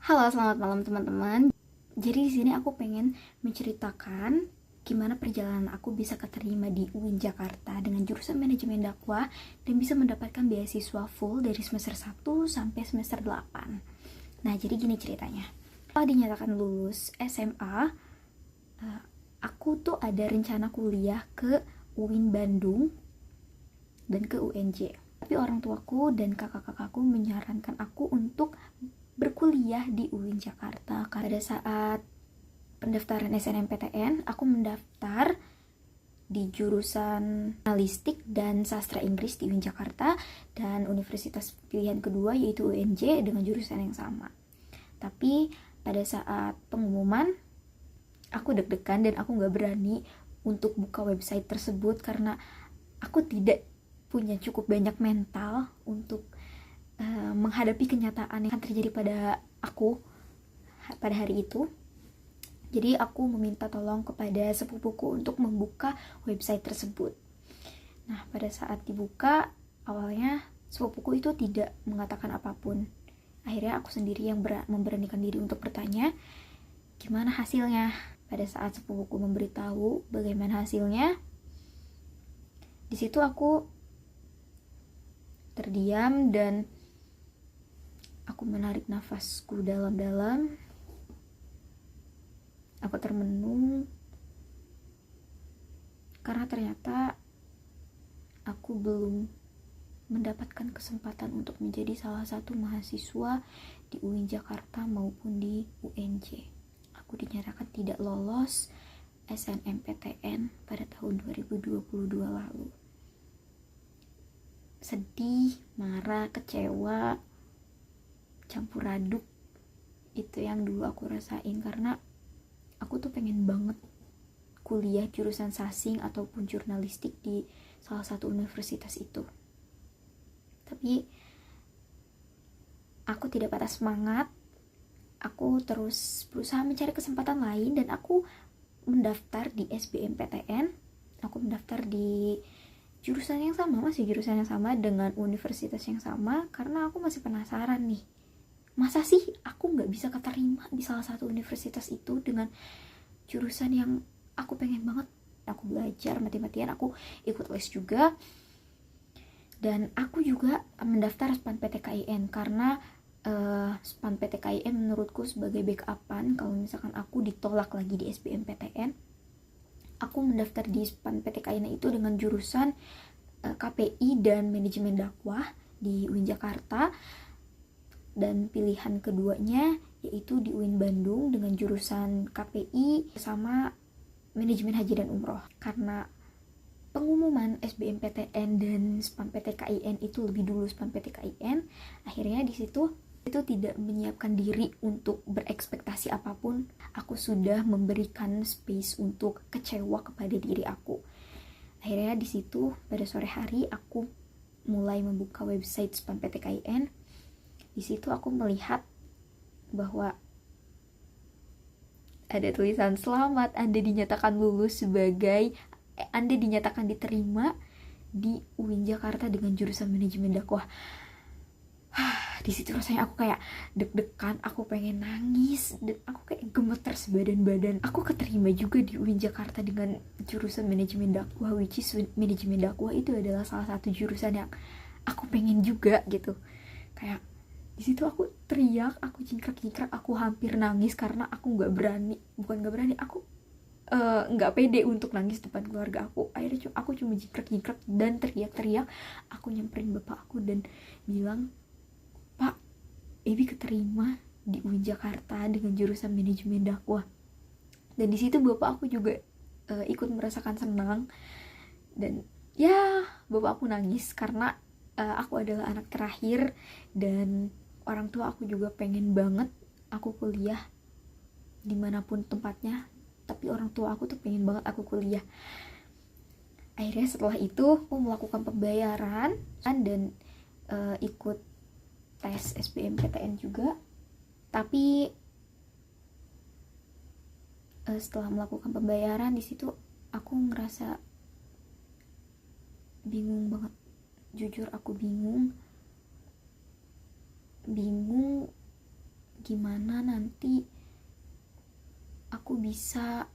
Halo, selamat malam teman-teman. Jadi di sini aku pengen menceritakan gimana perjalanan aku bisa keterima di UIN Jakarta dengan jurusan manajemen dakwah dan bisa mendapatkan beasiswa full dari semester 1 sampai semester 8. Nah, jadi gini ceritanya. Setelah dinyatakan lulus SMA, aku tuh ada rencana kuliah ke UIN Bandung dan ke UNJ. Tapi orang tuaku dan kakak-kakakku menyarankan aku untuk berkuliah di UIN Jakarta. Pada saat pendaftaran SNMPTN, aku mendaftar di jurusan Jurnalistik dan Sastra Inggris di UIN Jakarta, dan universitas pilihan kedua yaitu UNJ dengan jurusan yang sama. Tapi pada saat pengumuman, aku deg-degan dan aku gak berani untuk buka website tersebut karena aku tidak punya cukup banyak mental untuk menghadapi kenyataan yang akan terjadi pada aku pada hari itu. Jadi aku meminta tolong kepada sepupuku untuk membuka website tersebut. Nah, pada saat dibuka, awalnya sepupuku itu tidak mengatakan apapun. Akhirnya aku sendiri yang memberanikan diri untuk bertanya, gimana hasilnya? Pada saat sepupuku memberitahu bagaimana hasilnya, di situ aku terdiam dan aku menarik nafasku dalam-dalam. Aku termenung karena ternyata aku belum mendapatkan kesempatan untuk menjadi salah satu mahasiswa di UIN Jakarta maupun di UNJ. Aku dinyatakan tidak lolos SNMPTN pada tahun 2022 lalu. Sedih, marah, kecewa, campur aduk, itu yang dulu aku rasain karena aku tuh pengen banget kuliah jurusan sasing ataupun jurnalistik di salah satu universitas itu. Tapi aku tidak patah semangat, aku terus berusaha mencari kesempatan lain dan aku mendaftar di SBMPTN. Aku mendaftar di jurusan yang sama, masih jurusan yang sama dengan universitas yang sama karena aku masih penasaran nih. Masa sih aku gak bisa keterima di salah satu universitas itu dengan jurusan yang aku pengen banget. Aku belajar mati-matian, aku ikut les juga, dan aku juga mendaftar SPAN PTKIN karena SPAN PTKIN menurutku sebagai backupan kalau misalkan aku ditolak lagi di SBMPTN. Aku mendaftar di SPAN PTKIN itu dengan jurusan KPI dan manajemen dakwah di UIN Jakarta, dan pilihan keduanya yaitu di UIN Bandung dengan jurusan KPI sama manajemen haji dan umroh. Karena pengumuman SBMPTN dan SPAN PTKIN itu lebih dulu SPAN PTKIN, akhirnya di situ itu tidak menyiapkan diri untuk berekspektasi apapun. Aku sudah memberikan space untuk kecewa kepada diri aku. Akhirnya di situ pada sore hari aku mulai membuka website SPAN PTKIN. Di situ aku melihat bahwa ada tulisan selamat, Anda dinyatakan lulus sebagai Anda dinyatakan diterima di UIN Jakarta dengan jurusan manajemen dakwah. Di situ rasanya aku kayak deg-degan, aku pengen nangis, dan aku kayak gemeter sebadan badan. Aku keterima juga di UIN Jakarta dengan jurusan manajemen dakwah, which is manajemen dakwah itu adalah salah satu jurusan yang aku pengen juga gitu. Kayak di situ aku teriak, aku jingkrak-jingkrak, aku hampir nangis karena aku bukan nggak berani, aku nggak pede untuk nangis depan keluarga aku. Akhirnya aku cuma jingkrak-jingkrak dan teriak-teriak. Aku nyamperin bapak aku dan bilang, Pak, Ebi keterima di UIN Jakarta dengan jurusan manajemen dakwah. Dan di situ bapak aku juga ikut merasakan senang, dan ya bapak aku nangis karena aku adalah anak terakhir dan orang tua aku juga pengen banget aku kuliah dimanapun tempatnya, tapi orang tua aku tuh pengen banget aku kuliah. Akhirnya setelah itu aku melakukan pembayaran dan ikut tes SBMPTN juga. Tapi setelah melakukan pembayaran di situ aku ngerasa bingung banget. Jujur aku bingung gimana nanti aku bisa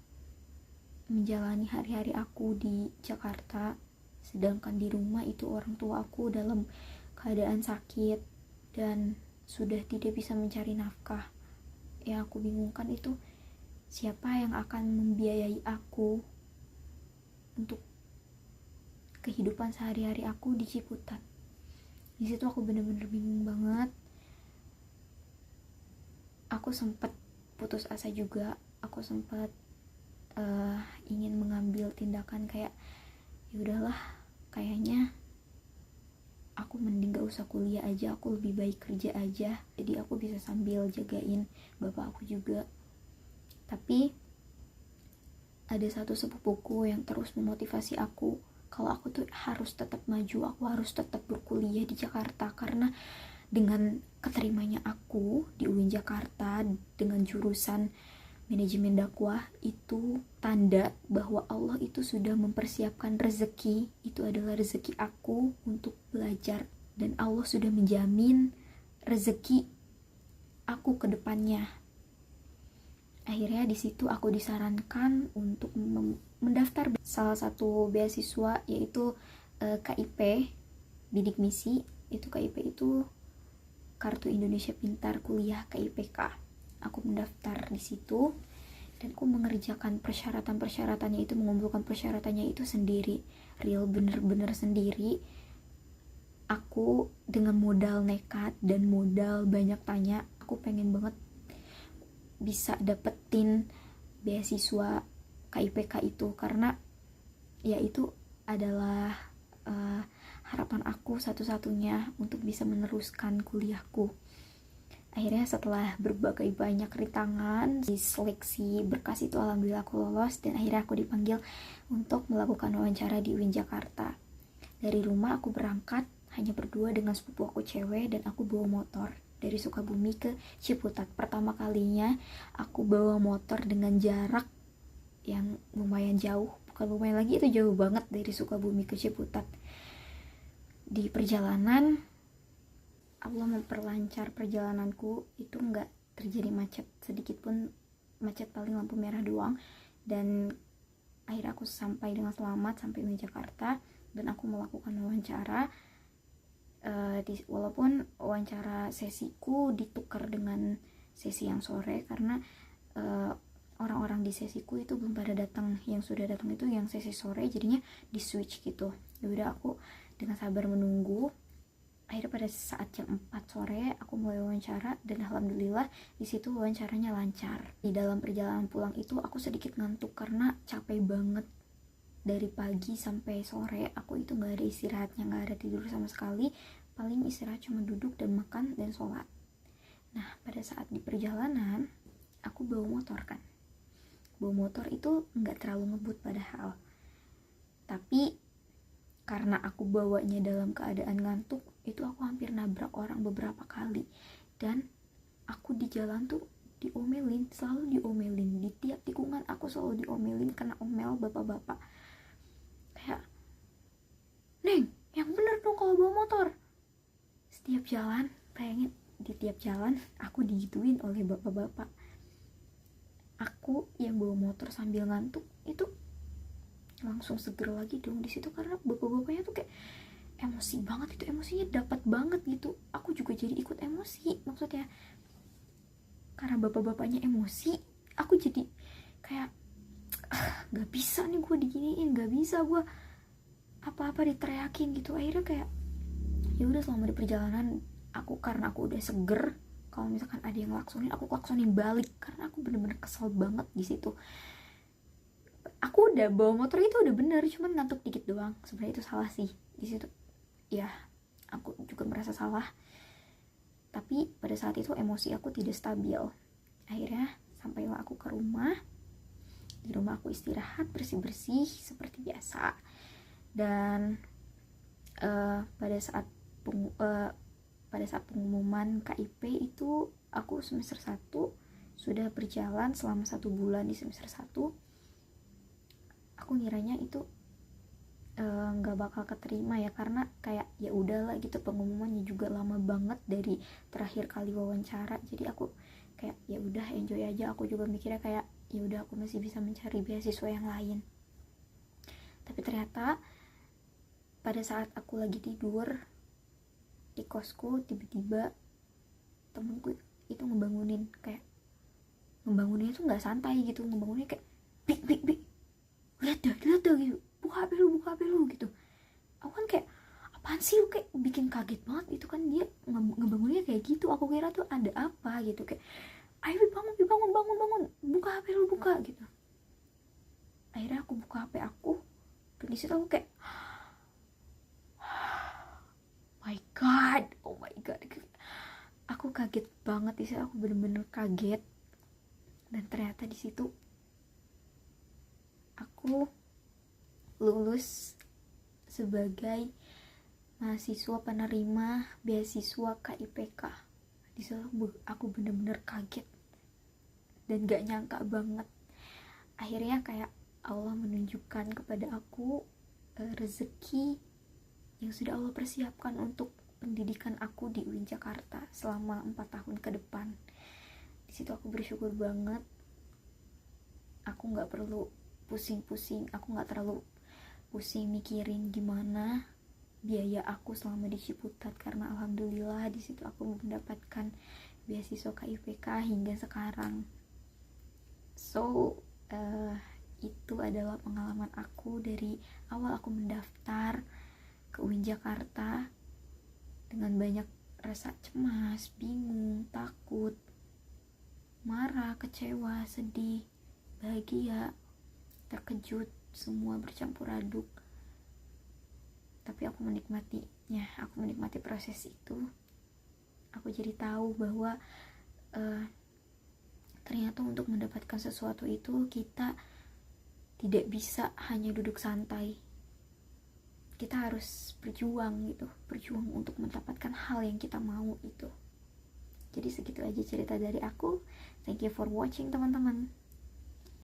menjalani hari-hari aku di Jakarta, sedangkan di rumah itu orang tua aku dalam keadaan sakit dan sudah tidak bisa mencari nafkah. Yang aku bingungkan itu siapa yang akan membiayai aku untuk kehidupan sehari-hari aku di Ciputat. Di situ aku bener-bener bingung banget. Aku sempat putus asa juga. Aku sempat ingin mengambil tindakan kayak ya udahlah, kayaknya aku mending gak usah kuliah aja, aku lebih baik kerja aja, jadi aku bisa sambil jagain bapak aku juga. Tapi ada satu sepupuku yang terus memotivasi aku kalau aku tuh harus tetap maju, aku harus tetap berkuliah di Jakarta, karena dengan keterimanya aku di UIN Jakarta dengan jurusan manajemen dakwah itu tanda bahwa Allah itu sudah mempersiapkan rezeki, itu adalah rezeki aku untuk belajar, dan Allah sudah menjamin rezeki aku ke depannya. Akhirnya di situ aku disarankan untuk mendaftar salah satu beasiswa, yaitu KIP Bidik Misi. Itu KIP itu Kartu Indonesia Pintar Kuliah KIPK. Aku mendaftar di situ dan aku mengerjakan persyaratan-persyaratannya itu, mengumpulkan persyaratannya itu sendiri, real bener-bener sendiri. Aku dengan modal nekat dan modal banyak tanya, aku pengen banget bisa dapetin beasiswa KIPK itu, karena ya itu adalah harapan aku satu-satunya untuk bisa meneruskan kuliahku. Akhirnya setelah berbagai banyak rintangan di seleksi berkas itu, alhamdulillah aku lolos dan akhirnya aku dipanggil untuk melakukan wawancara di UIN Jakarta. Dari rumah aku berangkat hanya berdua dengan sepupu aku cewek, dan aku bawa motor dari Sukabumi ke Ciputat. Pertama kalinya aku bawa motor dengan jarak yang lumayan jauh, bukan lumayan lagi, itu jauh banget dari Sukabumi ke Ciputat. Di perjalanan Allah memperlancar perjalananku, itu nggak terjadi macet sedikit pun, macet paling lampu merah doang, dan akhirnya aku sampai dengan selamat sampai di Jakarta dan aku melakukan wawancara. Walaupun wawancara sesiku ditukar dengan sesi yang sore karena orang-orang di sesiku itu belum pada datang, yang sudah datang itu yang sesi sore, jadinya di switch gitu. Ya udah, aku dengan sabar menunggu. Akhirnya pada saat jam 4 sore aku mulai wawancara dan alhamdulillah di situ wawancaranya lancar. Di dalam perjalanan pulang itu aku sedikit ngantuk karena capek banget. Dari pagi sampai sore aku itu gak ada istirahatnya, gak ada tidur sama sekali. Paling istirahat cuma duduk dan makan dan sholat. Nah, pada saat di perjalanan aku bawa motor kan. Bawa motor itu gak terlalu ngebut padahal, tapi karena aku bawanya dalam keadaan ngantuk, itu aku hampir nabrak orang beberapa kali. Dan aku di jalan tuh diomelin, selalu diomelin. Di tiap tikungan aku selalu diomelin, kena omel bapak-bapak. Kayak, "Neng, yang bener dong kalau bawa motor." Setiap jalan, bayangin, di tiap jalan aku digituin oleh bapak-bapak. Aku yang bawa motor sambil ngantuk, itu langsung seger lagi dong di situ, karena bapak-bapaknya tuh kayak emosi banget, itu emosinya dapat banget gitu. Aku juga jadi ikut emosi, maksudnya karena bapak-bapaknya emosi, aku jadi kayak gak bisa nih gue diginiin, gak bisa gue apa-apa diteriakin gitu. Akhirnya kayak ya udah, selama di perjalanan aku, karena aku udah seger, kalau misalkan ada yang ngelaksonin, aku klaksonin balik karena aku bener-bener kesel banget di situ. Aku udah bawa motor itu udah bener, cuman ngantuk dikit doang. Sebenarnya itu salah sih di situ. Ya, aku juga merasa salah. Tapi pada saat itu emosi aku tidak stabil. Akhirnya sampailah aku ke rumah. Di rumah aku istirahat, bersih-bersih seperti biasa. Dan pada saat pengumuman KIP itu aku semester 1 sudah berjalan selama 1 bulan di semester 1. Aku ngiranya itu nggak bakal keterima ya, karena kayak ya udahlah gitu, pengumumannya juga lama banget dari terakhir kali wawancara. Jadi aku kayak ya udah enjoy aja. Aku juga mikirnya kayak ya udah aku masih bisa mencari beasiswa yang lain. Tapi ternyata pada saat aku lagi tidur di kosku, tiba-tiba temenku itu ngebangunin, kayak ngebangunnya tuh nggak santai gitu, ngebangunnya kayak bik lihat dah gitu, buka HP lu gitu. Aku kan kayak apaan sih lu, kayak bikin kaget banget itu kan, dia ngebangunnya kayak gitu. Aku kira tuh ada apa gitu, kayak ayo bangun, buka HP lu, buka gitu. Akhirnya aku buka HP aku, dan disitu aku kayak oh my god, aku kaget banget. Disitu aku bener-bener kaget. Dan ternyata di situ aku lulus sebagai mahasiswa penerima beasiswa KIPK. Di situ aku bener-bener kaget dan gak nyangka banget. Akhirnya kayak Allah menunjukkan kepada aku rezeki yang sudah Allah persiapkan untuk pendidikan aku di UIN Jakarta selama 4 tahun ke depan. Di situ aku bersyukur banget. Aku nggak perlu pusing-pusing, aku nggak terlalu pusing mikirin gimana biaya aku selama di Ciputat, karena alhamdulillah di situ aku mendapatkan beasiswa KIPK hingga sekarang. So itu adalah pengalaman aku dari awal aku mendaftar ke UIN Jakarta, dengan banyak rasa cemas, bingung, takut, marah, kecewa, sedih, bahagia, terkejut, semua bercampur aduk. Tapi aku menikmatinya, aku menikmati proses itu. Aku jadi tahu bahwa ternyata untuk mendapatkan sesuatu itu kita tidak bisa hanya duduk santai. Kita harus berjuang gitu, berjuang untuk mendapatkan hal yang kita mau itu. Jadi segitu aja cerita dari aku. Thank you for watching teman-teman.